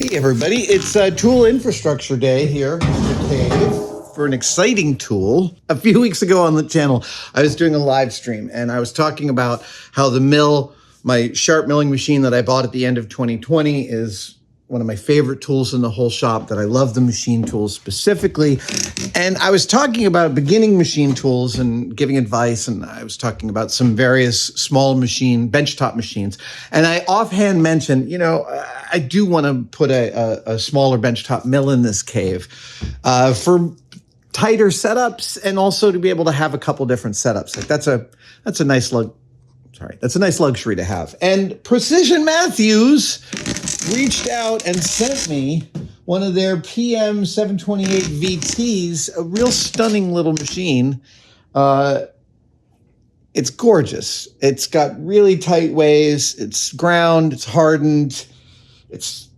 Hey everybody, it's Tool Infrastructure Day here in the cave for an exciting tool. A few weeks ago on the channel, I was doing a live stream and I was talking about how the mill, my sharp milling machine that I bought at the end of 2020 is one of my favorite tools in the whole shop, that I love the machine tools specifically. And I was talking about beginning machine tools and giving advice, and I was talking about some various small benchtop machines. And I offhand mentioned, I do want to put a smaller benchtop mill in this cave for tighter setups, and also to be able to have a couple different setups. Like that's a nice luxury to have. And Precision Matthews reached out and sent me one of their PM 728 VTs, a real stunning little machine. It's gorgeous. It's got really tight ways. It's ground, it's hardened. It's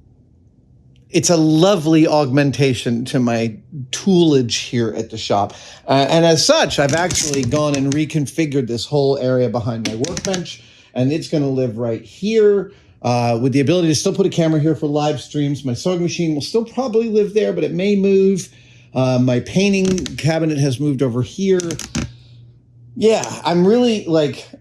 a lovely augmentation to my toolage here at the shop. And as such, I've actually gone and reconfigured this whole area behind my workbench, and it's going to live right here with the ability to still put a camera here for live streams. My sewing machine will still probably live there, but it may move. My painting cabinet has moved over here. Yeah, I'm really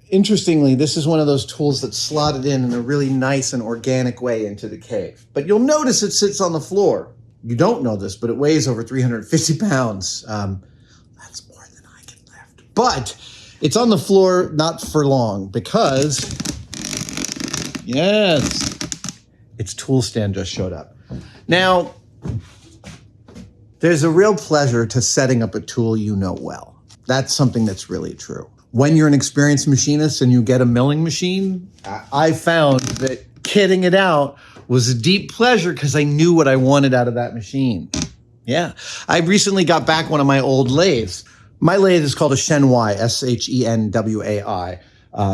interestingly, this is one of those tools that's slotted in a really nice and organic way into the cave. But you'll notice it sits on the floor. You don't know this, but it weighs over 350 pounds. That's more than I can lift. But it's on the floor, not for long, because, yes, its tool stand just showed up. Now, there's a real pleasure to setting up a tool you know well. That's something that's really true. When you're an experienced machinist and you get a milling machine, I found that kitting it out was a deep pleasure because I knew what I wanted out of that machine. Yeah. I recently got back one of my old lathes. My lathe is called a Shenwai, Shenwai.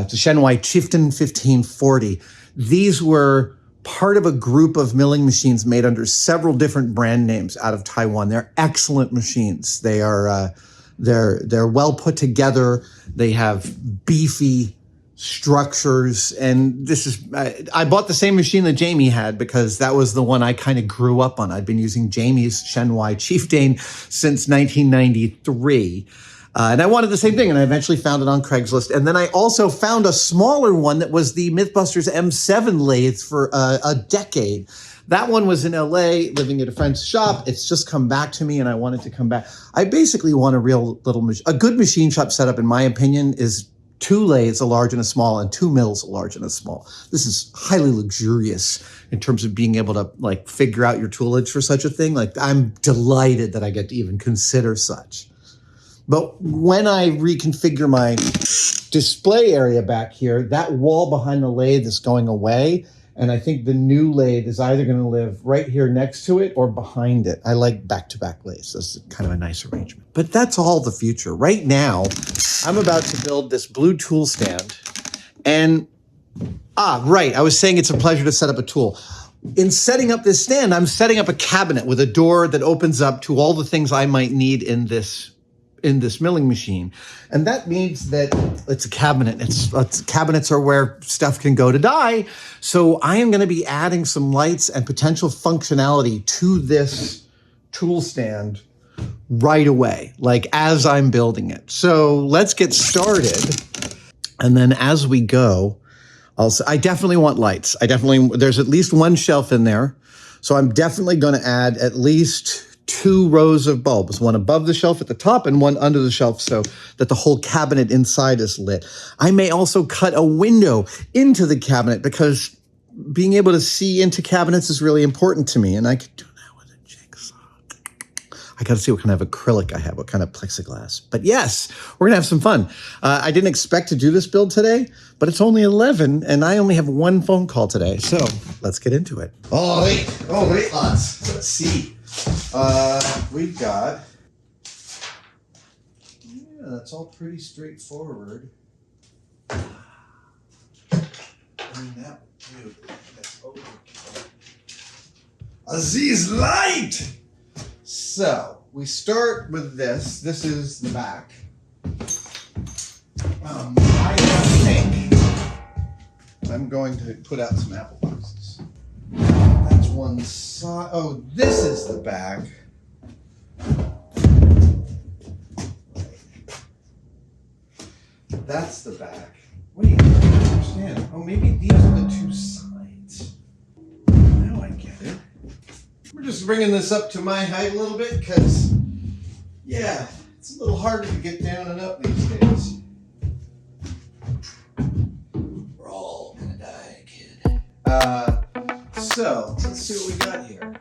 It's a Shenwai Chieftain 1540. These were part of a group of milling machines made under several different brand names out of Taiwan. They're excellent machines. They are... They're well put together. They have beefy structures. And this is, I bought the same machine that Jamie had because that was the one I kind of grew up on. I'd been using Jamie's Shenwai Chieftain since 1993. And I wanted the same thing, and I eventually found it on Craigslist. And then I also found a smaller one that was the Mythbusters M7 lathe for a decade. That one was in LA, living at a friend's shop. It's just come back to me, and I wanted to come back. I basically want a good machine shop setup, in my opinion, is 2 lathes, a large and a small, and 2 mills, a large and a small. This is highly luxurious in terms of being able to figure out your toolage for such a thing. I'm delighted that I get to even consider such. But when I reconfigure my display area back here, that wall behind the lathe is going away. And I think the new lathe is either going to live right here next to it or behind it. I like back-to-back lathes. That's kind of a nice arrangement. But that's all the future. Right now, I'm about to build this blue tool stand. And, right, I was saying it's a pleasure to set up a tool. In setting up this stand, I'm setting up a cabinet with a door that opens up to all the things I might need in this milling machine. And that means that it's a cabinet. Cabinets are where stuff can go to die. So I am going to be adding some lights and potential functionality to this tool stand right away, as I'm building it. So let's get started. And then as we go, I definitely want lights. There's at least one shelf in there. So I'm definitely going to add at least 2 rows of bulbs, one above the shelf at the top and one under the shelf so that the whole cabinet inside is lit. I may also cut a window into the cabinet because being able to see into cabinets is really important to me, and I could do that with a jigsaw. I got to see what kind of acrylic I have, what kind of plexiglass. But yes, we're going to have some fun. I didn't expect to do this build today, but it's only 11, and I only have 1 phone call today, so let's get into it. All right, lads. Let's see. We've got, that's all pretty straightforward. I mean, that dude, that's overkill. Aziz light! So, we start with this. This is the back. I think I'm going to put out some apple boxes. That's one. one side. Oh, this is the back. That's the back. Wait, I don't understand. Oh, maybe these are the two sides. Now I get it. We're just bringing this up to my height a little bit because, yeah, it's a little harder to get down and up these days. We're all gonna die, kid. So, let's see what we got here.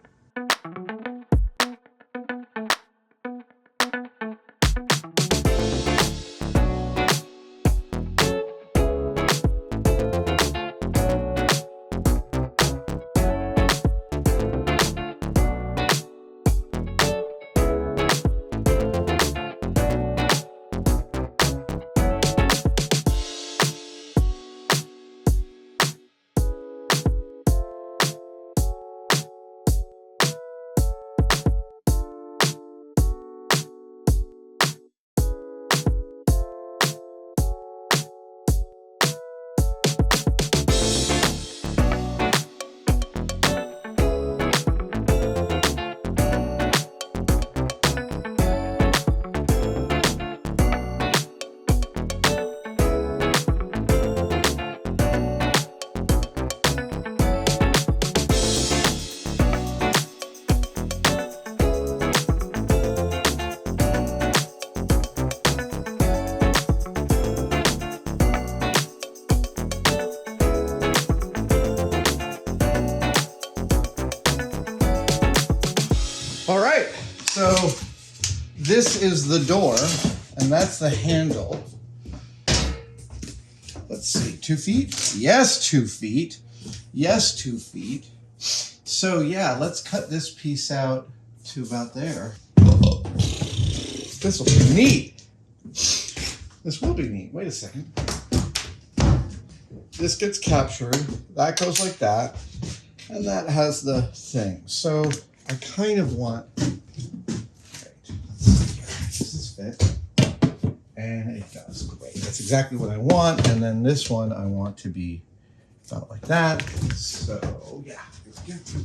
All right, so this is the door, and that's the handle. Let's see, 2 feet? Yes, 2 feet. Yes, 2 feet. So yeah, let's cut this piece out to about there. This will be neat. This will be neat. Wait a second. This gets captured. That goes like that. And that has the thing. So I kind of want, right, let's see here. Does this fit? And it does. Great. That's exactly what I want. And then this one I want to be about like that. So yeah, here we go.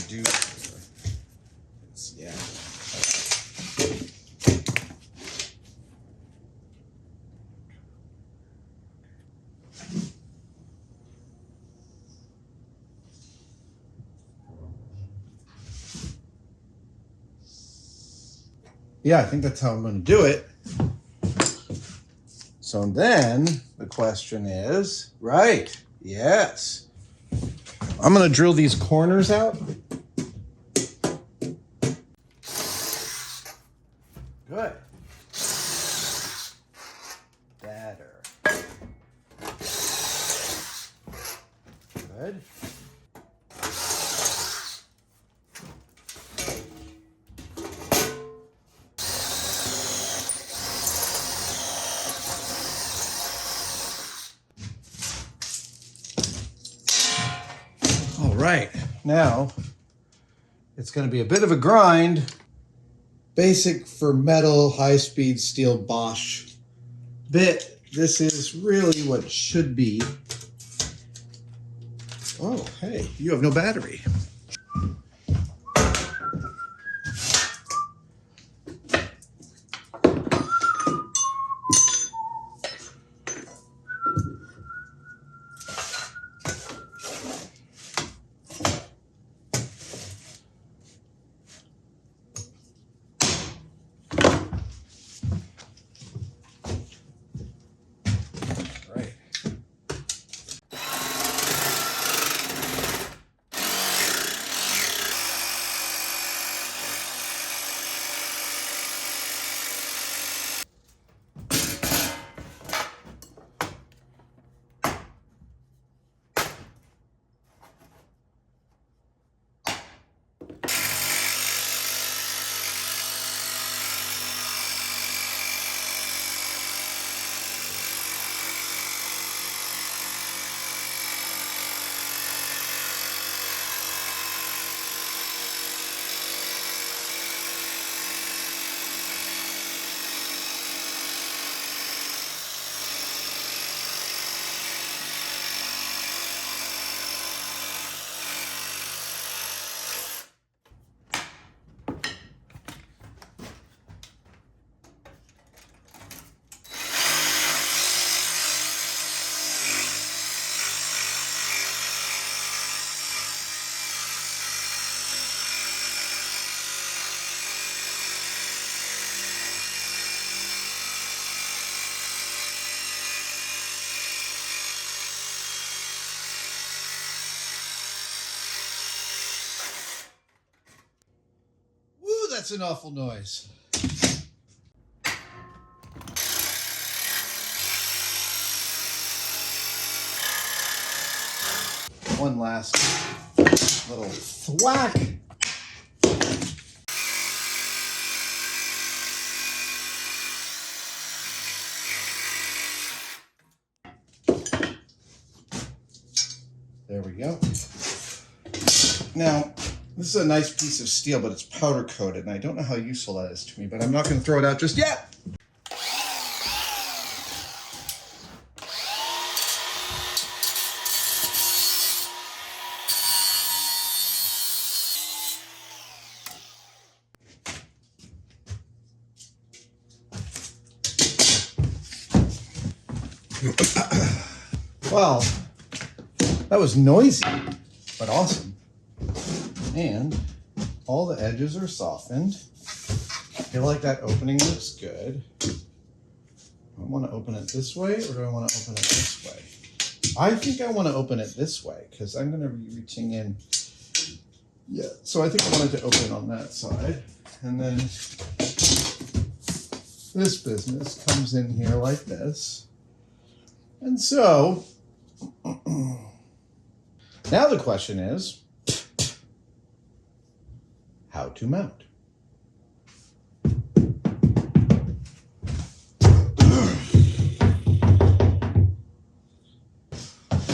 Do here. Yeah. Yeah, I think that's how I'm going to do it. So then the question is, right, yes. I'm going to drill these corners out. Good. Better. Good. All right, now it's going to be a bit of a grind. Basic for metal, high-speed steel Bosch bit. This is really what it should be. Oh, hey, you have no battery. that's an awful noise. One last little thwack. There we go. Now, this is a nice piece of steel, but it's powder coated, and I don't know how useful that is to me, but I'm not going to throw it out just yet. Well, that was noisy, but awesome. And all the edges are softened. I feel like that opening looks good. Do I want to open it this way, or do I want to open it this way? I think I want to open it this way because I'm going to be reaching in. Yeah, so I think I wanted to open it on that side. And then this business comes in here like this. And so, now the question is, how to mount. We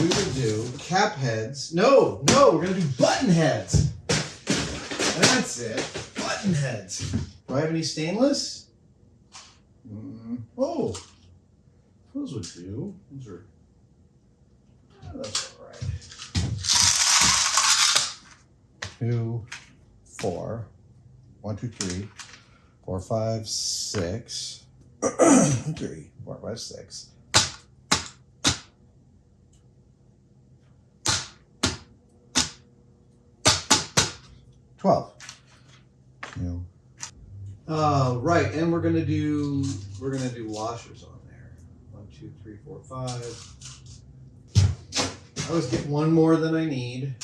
would do cap heads. No, we're going to do button heads. That's it, button heads. Do I have any stainless? Oh. Those would do. Those are. Oh, that's all right. 2, 4. 1, 2, 3, 4, 5, 6. 3, 4, 5, 6. 12. No. Right, and we're gonna do washers on there. 1, 2, 3, 4, 5. I always get one more than I need.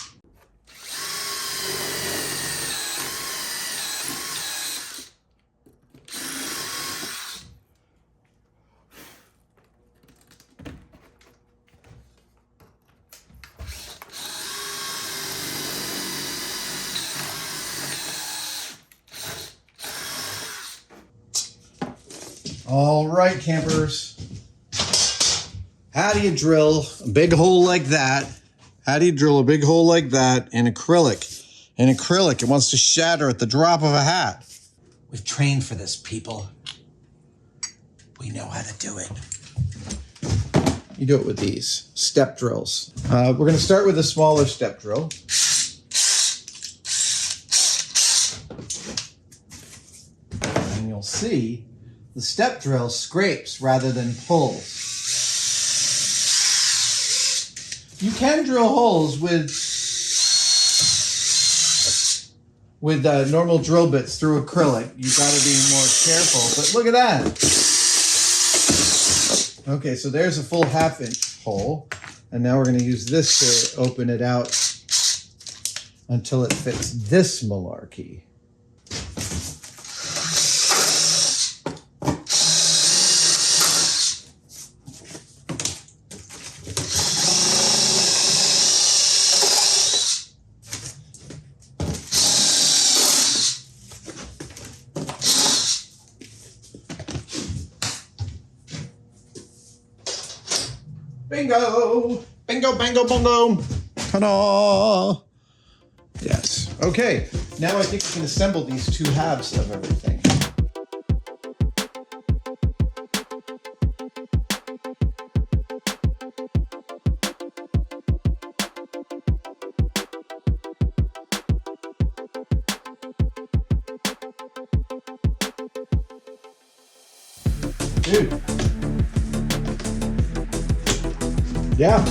All right, campers. How do you drill a big hole like that? How do you drill a big hole like that in acrylic? In acrylic, it wants to shatter at the drop of a hat. We've trained for this, people. We know how to do it. You do it with these step drills. We're going to start with a smaller step drill. And you'll see the step drill scrapes rather than pulls. You can drill holes with normal drill bits through acrylic. You've got to be more careful, but look at that. Okay, so there's a full 1/2 inch hole, and now we're going to use this to open it out until it fits this malarkey. Bingo! Bingo, bango, bongo! Ta-da! Yes. Okay, now I think we can assemble these 2 halves of everything. Dude. Yeah.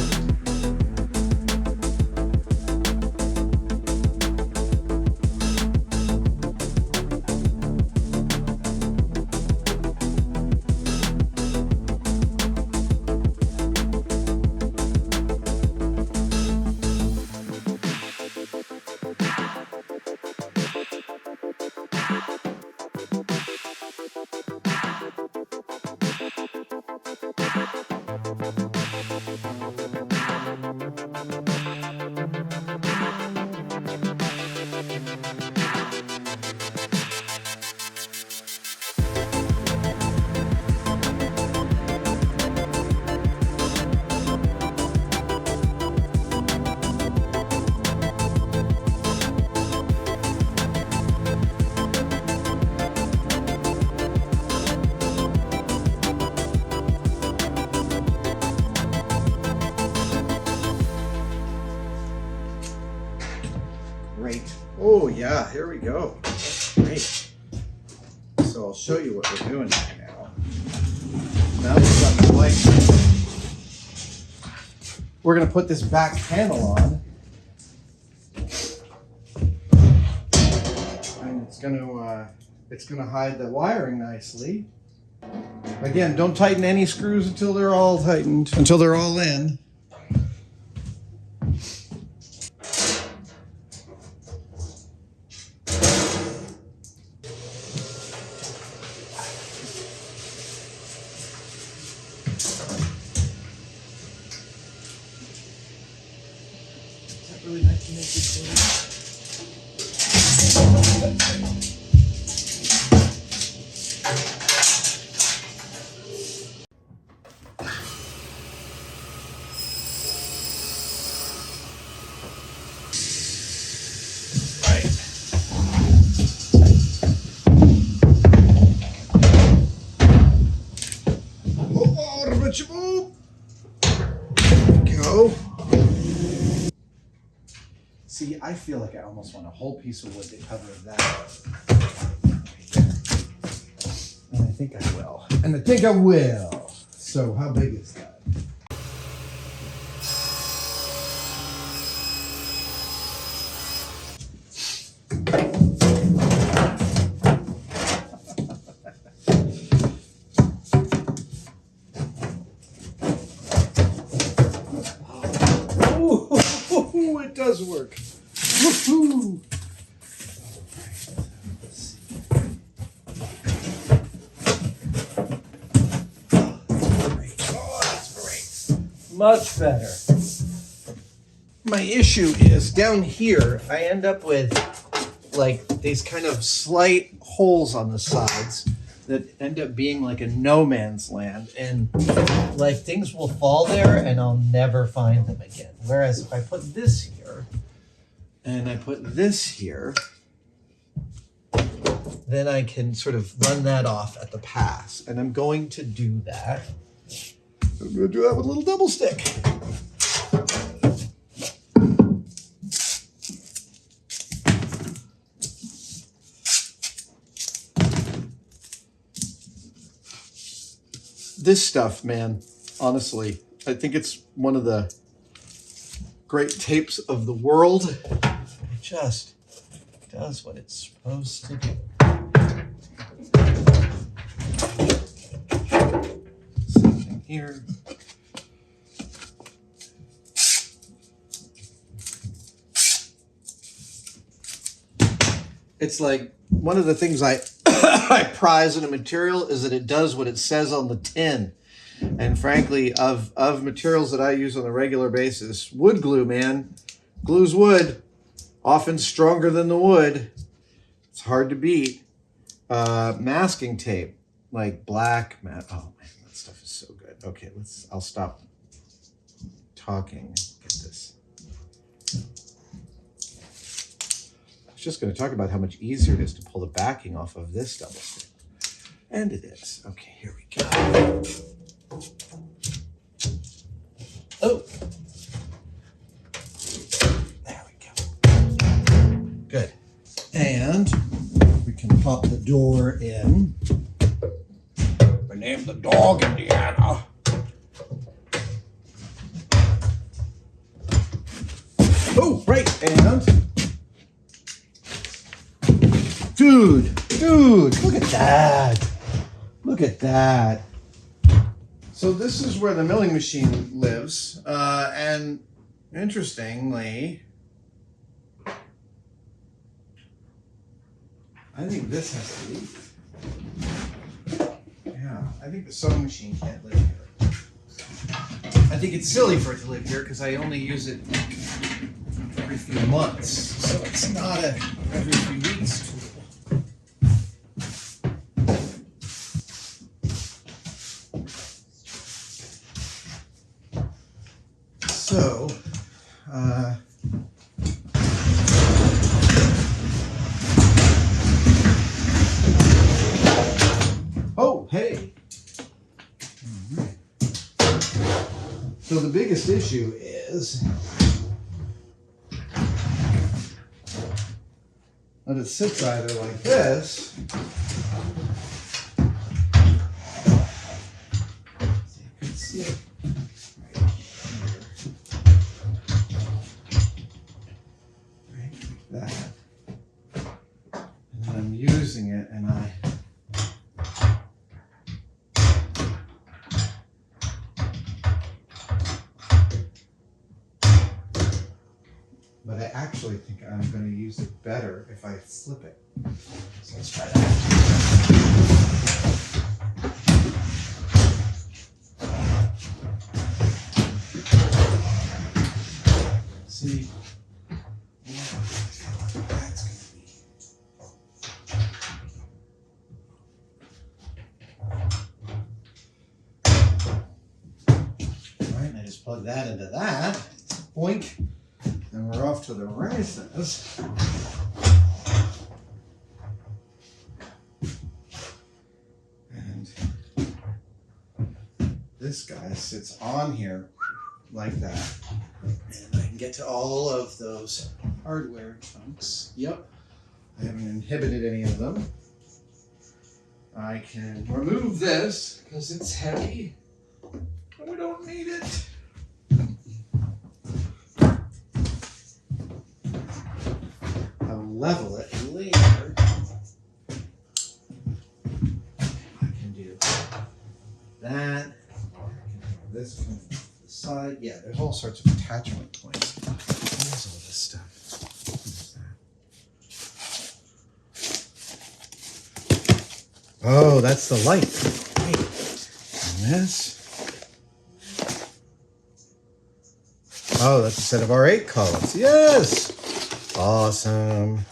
go. Great. So I'll show you what we're doing here now. Now we've got the light. We're going to put this back panel on. And it's going to hide the wiring nicely. Again, don't tighten any screws until they're all tightened, until they're all in. Really nice to make this right. Go. See, I feel like I almost want a whole piece of wood to cover that. And I think I will. And I think I will. So how big is that? Ooh, it does work. Woohoo! Much better. My issue is down here, I end up with like these kind of slight holes on the sides that end up being like a no man's land, and like things will fall there and I'll never find them again. Whereas if I put this here and I put this here, then I can sort of run that off at the pass. And I'm going to do that. I'm going to do that with a little double stick. This stuff, man, honestly, I think it's one of the great tapes of the world. It just does what it's supposed to do. Same thing here. It's like one of the things I prize in a material is that it does what it says on the tin. And frankly, of materials that I use on a regular basis, wood glue, man, glues wood, often stronger than the wood. It's hard to beat. Masking tape, like black mat. Oh man, that stuff is so good. Okay, I'll stop talking and get this. I was just going to talk about how much easier it is to pull the backing off of this double stick. And it is. Okay, here we go. Oh. There we go. Good. And we can pop the door in. We named the dog Indiana. Oh, right. And dude, look at that. Look at that. So this is where the milling machine lives. And interestingly, I think this has to leave. Yeah, I think the sewing machine can't live here. I think it's silly for it to live here because I only use it every few months. So it's not a every few weeks tool. So, oh, hey. All right. So the biggest issue is, But it sits either like this. So you can see it right here. Right like that. And then I'm using it and but I actually think I'm going to use it better if I flip it. So let's try that. See? That's going to be. All right, and I just plug that into that. Boink. And we're off to the races. And this guy sits on here like that. And I can get to all of those hardware chunks. Yep. I haven't inhibited any of them. I can remove this because it's heavy. And we don't need it. Level it later. I can do that. Or I can do this from the side. Yeah, there's all sorts of attachment points. Here's all this stuff. What is that? Oh, that's the light. Right. And this. Oh, that's a set of R8 columns. Yes! Awesome.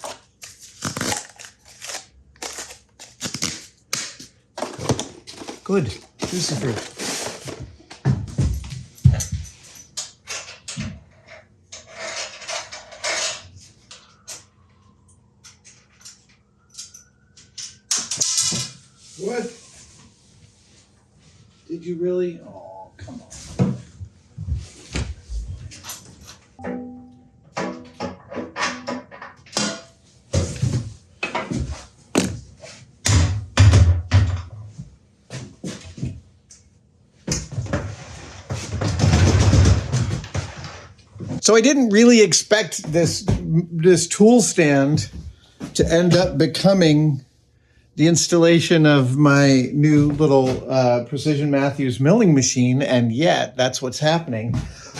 Good. Juicy fruit. What? Did you really? Oh, come on. So I didn't really expect this tool stand to end up becoming the installation of my new little Precision Matthews milling machine, and yet that's what's happening.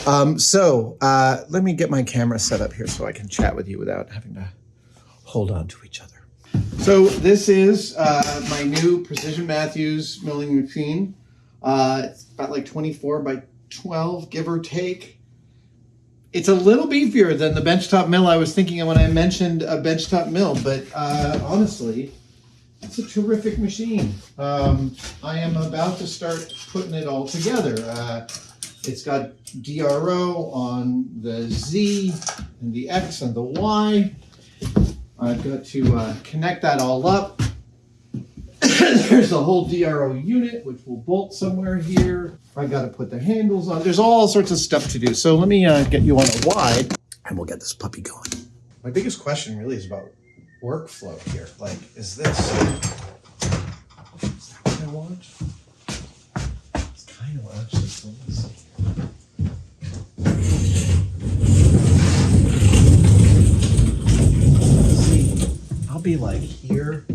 Let me get my camera set up here so I can chat with you without having to hold on to each other. So this is my new Precision Matthews milling machine. It's about like 24 by 12, give or take. It's a little beefier than the benchtop mill I was thinking of when I mentioned a benchtop mill, but honestly, it's a terrific machine. I am about to start putting it all together. It's got DRO on the Z and the X and the Y. I've got to connect that all up. There's a whole DRO unit, which will bolt somewhere here. I've got to put the handles on. There's all sorts of stuff to do. So let me get you on a wide, and we'll get this puppy going. My biggest question really is about workflow here. Like, is that what I want? It's kind of what I actually see. I'll be like here.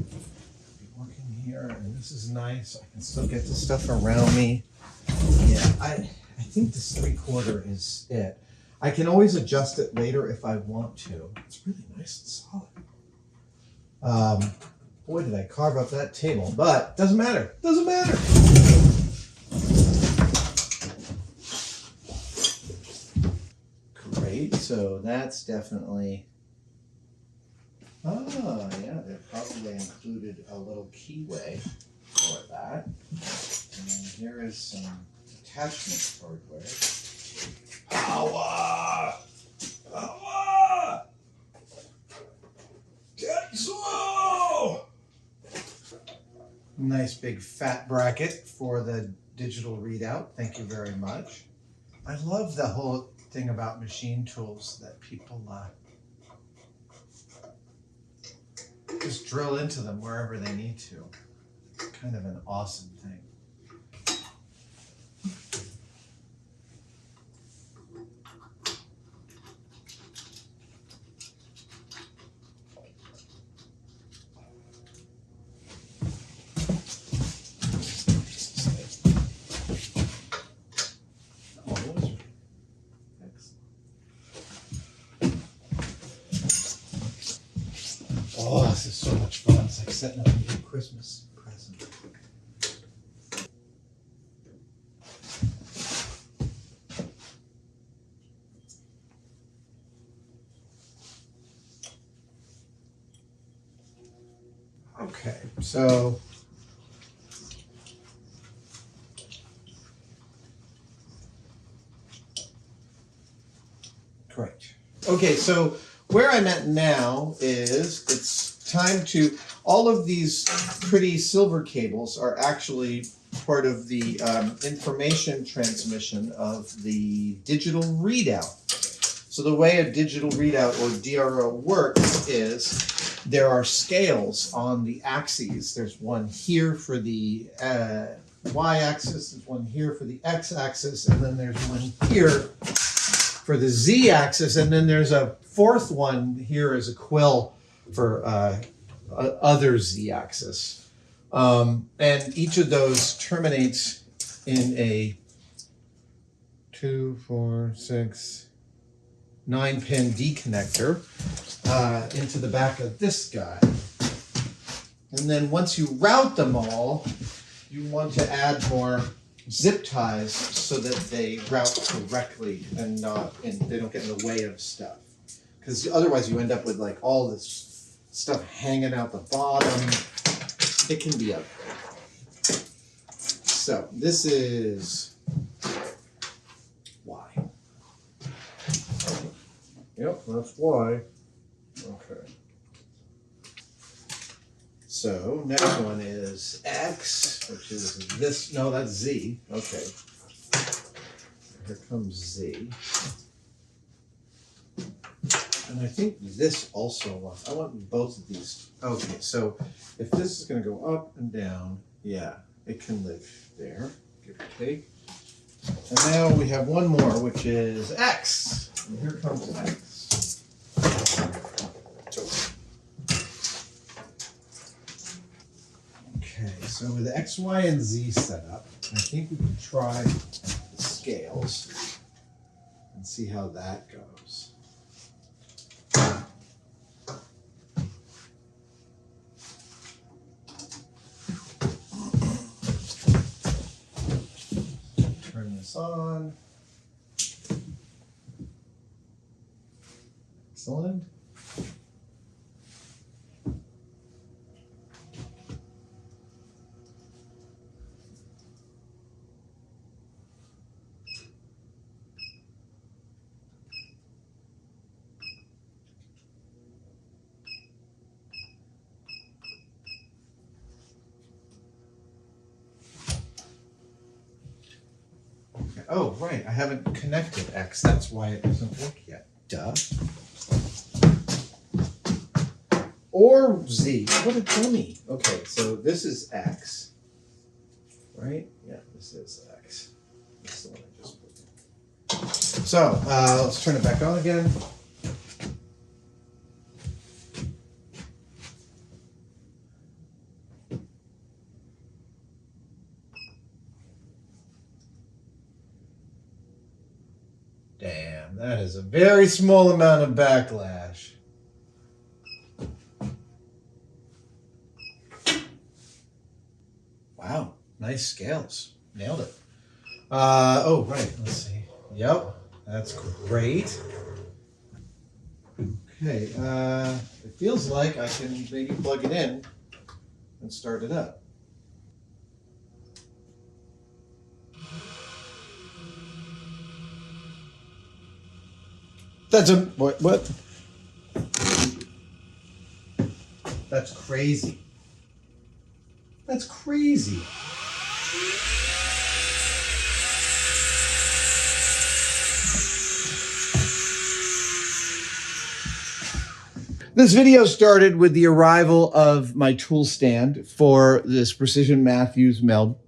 And this is nice. I can still get the stuff around me. Yeah, I think this 3/4 is it. I can always adjust it later if I want to. It's really nice and solid. Boy, did I carve up that table, but doesn't matter. Doesn't matter. Great. So that's definitely. Oh, yeah, they probably included a little keyway for that. And then here is some attachment hardware. Power! Power! Tetsuo! Nice big fat bracket for the digital readout. Thank you very much. I love the whole thing about machine tools that people just drill into them wherever they need to. Kind of an awesome thing. Oh, this is so much fun. It's like setting up a new Christmas present. Okay, so great. Okay, so where I'm at now is it's time to, all of these pretty silver cables are actually part of the information transmission of the digital readout. So the way a digital readout or DRO works is there are scales on the axes. There's one here for the y-axis, there's one here for the x-axis, and then there's one here for the z-axis, and then there's a fourth one here as a quill for other z-axis. And each of those terminates in a 2, 4, 6, 9-pin D connector into the back of this guy. And then once you route them all, you want to add more zip ties so that they route correctly and they don't get in the way of stuff. Because otherwise you end up with like all this stuff hanging out the bottom. It can be ugly. So this is Y. Yep, that's Y. Okay. So next one is X, which is this. No, that's Z. Okay. Here comes Z. And I think this also wants, I want both of these. Okay, so if this is going to go up and down, yeah, it can live there, give or take. And now we have one more, which is X. And here comes X. Okay, so with X, Y, and Z set up, I think we can try the scales and see how that goes. Turn this on. Excellent. Oh, right, I haven't connected X. That's why it doesn't work yet. Duh. Or Z. What a dummy. Okay, so this is X. Right? Yeah, this is X. That's the one I just put in. So, let's turn it back on again. Damn, that is a very small amount of backlash. Wow, nice scales. Nailed it. Oh, right, let's see. Yep, that's great. Okay, it feels like I can maybe plug it in and start it up. That's a, what? That's crazy. That's crazy. This video started with the arrival of my tool stand for this Precision Matthews mill.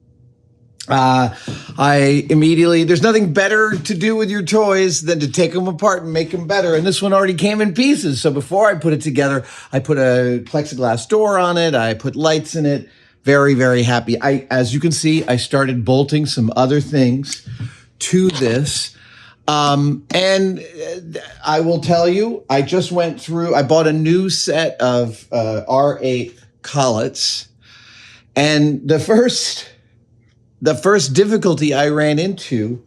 There's nothing better to do with your toys than to take them apart and make them better. And this one already came in pieces. So before I put it together, I put a plexiglass door on it. I put lights in it. Very, very happy. As you can see, I started bolting some other things to this. And I will tell you, I bought a new set of R8 collets. And the first difficulty I ran into,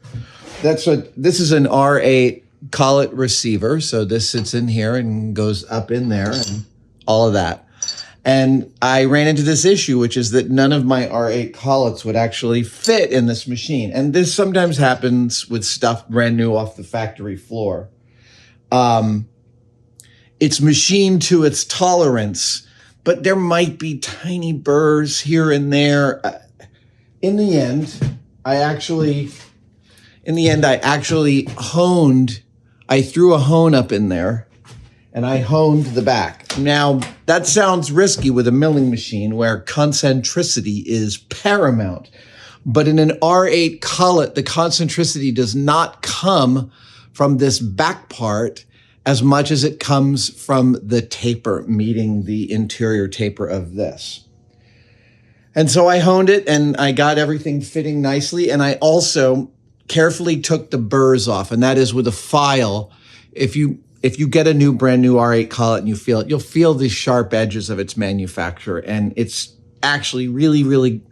this is an R8 collet receiver. So this sits in here and goes up in there and all of that. And I ran into this issue, which is that none of my R8 collets would actually fit in this machine. And this sometimes happens with stuff brand new off the factory floor. It's machined to its tolerance, but there might be tiny burrs here and there. In the end, I actually I threw a hone up in there and I honed the back. Now, that sounds risky with a milling machine where concentricity is paramount. But in an R8 collet, the concentricity does not come from this back part as much as it comes from the taper meeting the interior taper of this. And so I honed it and I got everything fitting nicely. And I also carefully took the burrs off, and that is with a file. If you get a brand new R8 collet and you feel it, you'll feel the sharp edges of its manufacture. And it's actually really, really,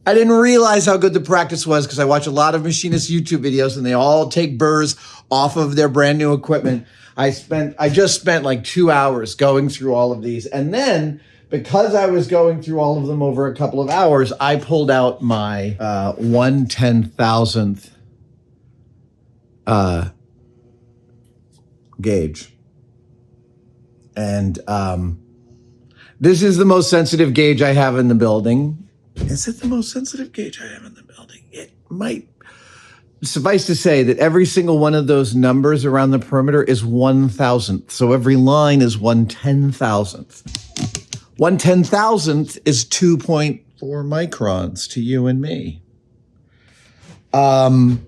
I didn't realize how good the practice was because I watch a lot of machinist YouTube videos and they all take burrs off of their brand new equipment. I just spent like 2 hours going through all of these. And then because I was going through all of them over a couple of hours, I pulled out my 1/10,000th gauge. And this is the most sensitive gauge I have in the building. Is it the most sensitive gauge I have in the building? It might. Suffice to say that every single one of those numbers around the perimeter is 1,000th. So every line is 1/10,000th. 1/10,000th is 2.4 microns to you and me. And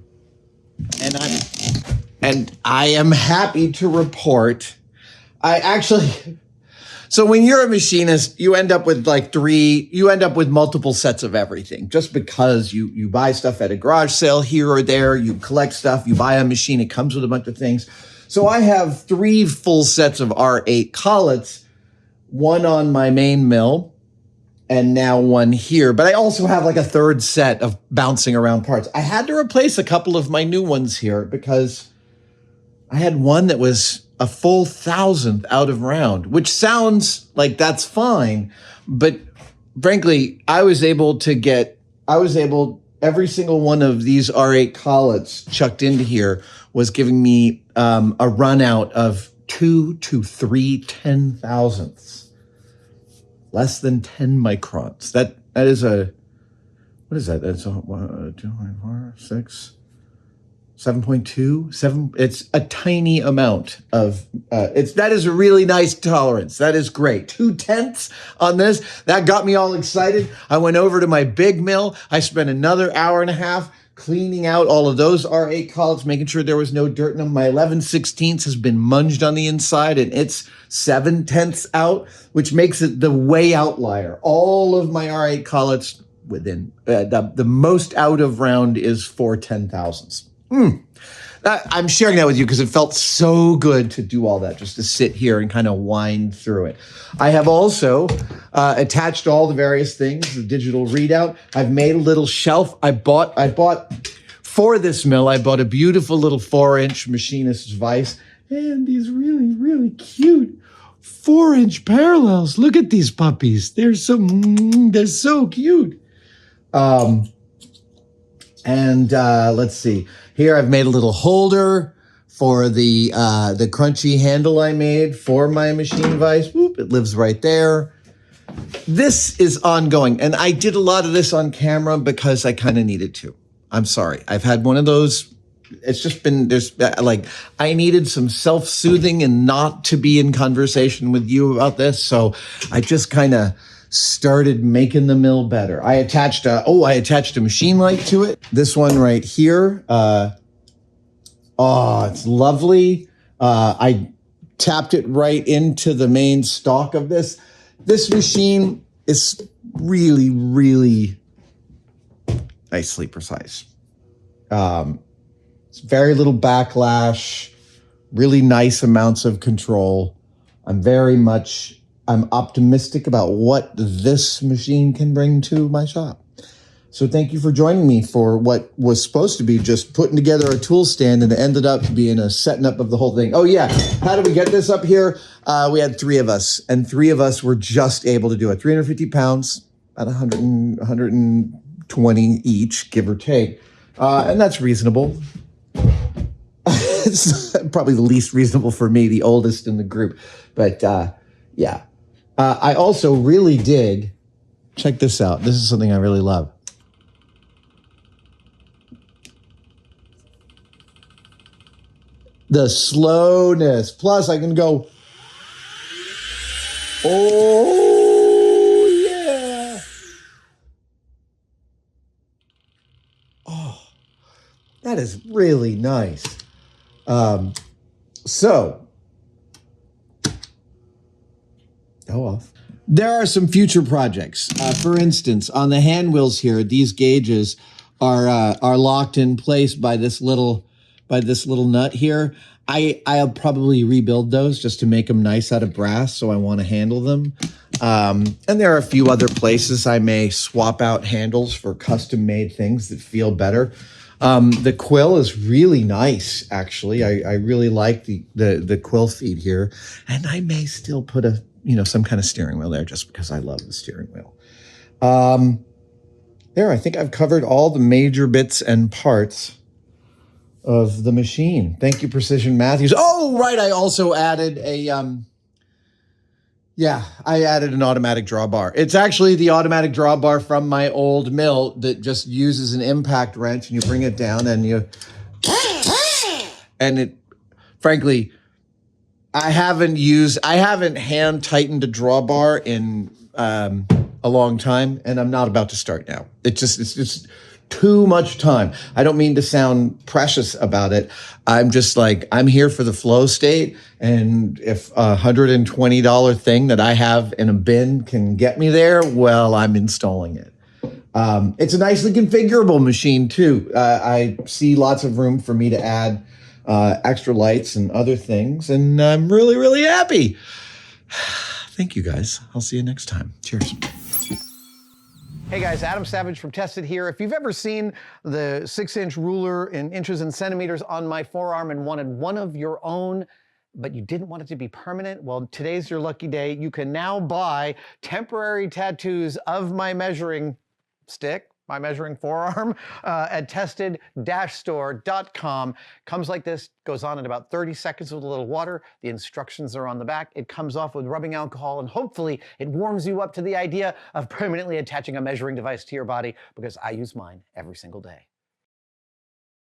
I am happy to report, so when you're a machinist, you end up with multiple sets of everything just because you buy stuff at a garage sale here or there, you collect stuff, you buy a machine, it comes with a bunch of things. So I have 3 full sets of R8 collets, one on my main mill and now one here. But I also have like a 3rd set of bouncing around parts. I had to replace a couple of my new ones here because I had one that was a full 1,000th out of round, which sounds like that's fine. But frankly, every single one of these R8 collets chucked into here was giving me a run out of 2 to 3 10,000ths. Less than 10 microns. That is what is that? That's 2.4, 6, 7.2, 7. It's a tiny amount of, that is a really nice tolerance. That is great. 2/10 on this. That got me all excited. I went over to my big mill. I spent another hour and a half cleaning out all of those R8 collets, making sure there was no dirt in them. My 11/16 has been munged on the inside and it's 7/10 out, which makes it the way outlier. All of my R8 collets within, the most out of round is 4 10,000ths. I'm sharing that with you because it felt so good to do all that, just to sit here and kind of wind through it. I have also attached all the various things, the digital readout. I've made a little shelf. I bought for this mill, I bought a beautiful little 4-inch machinist's vise and these really, really cute 4-inch parallels. Look at these puppies. They're so cute. Let's see. Here I've made a little holder for the crunchy handle I made for my machine vise. Whoop, it lives right there. This is ongoing, and I did a lot of this on camera because I kind of needed to. I'm sorry. I've had one of those it's just been, there's like, I needed some self-soothing and not to be in conversation with you about this. So I just kind of started making the mill better. I attached a machine light to it. This one right here. It's lovely. I tapped it right into the main stock of this. This machine is really, really nicely precise. It's very little backlash, really nice amounts of control. I'm optimistic about what this machine can bring to my shop. So thank you for joining me for what was supposed to be just putting together a tool stand, and it ended up being a setting up of the whole thing. Oh yeah, how did we get this up here? We had 3 of us, and 3 of us were just able to do it. 350 pounds, about 120 each, give or take. And that's reasonable. It's probably the least reasonable for me, the oldest in the group. But yeah, I also really dig, check this out. This is something I really love. The slowness. Plus I can go, oh yeah. Oh, that is really nice. So, go off. There are some future projects. For instance, on the hand wheels here, these gauges are locked in place by this little nut here. I'll probably rebuild those just to make them nice out of brass, so I want to handle them. And there are a few other places I may swap out handles for custom-made things that feel better. The quill is really nice, actually. I really like the quill feed here, and I may still put some kind of steering wheel there just because I love the steering wheel. There, I think I've covered all the major bits and parts of the machine. Thank you, Precision Matthews. Oh, right. I also added I added an automatic drawbar. It's actually the automatic drawbar from my old mill that just uses an impact wrench, and you bring it down and frankly, I haven't hand tightened a drawbar in a long time, and I'm not about to start now. It's just too much time. I don't mean to sound precious about it. I'm just like, I'm here for the flow state. And if a $120 thing that I have in a bin can get me there, well, I'm installing it. It's a nicely configurable machine too. I see lots of room for me to add extra lights and other things. And I'm really, really happy. Thank you guys. I'll see you next time. Cheers. Hey guys, Adam Savage from Tested here. If you've ever seen the 6-inch ruler in inches and centimeters on my forearm and wanted one of your own, but you didn't want it to be permanent, well, today's your lucky day. You can now buy temporary tattoos of my measuring stick, my measuring forearm, at tested-store.com. Comes like this, goes on in about 30 seconds with a little water. The instructions are on the back. It comes off with rubbing alcohol, and hopefully it warms you up to the idea of permanently attaching a measuring device to your body, because I use mine every single day.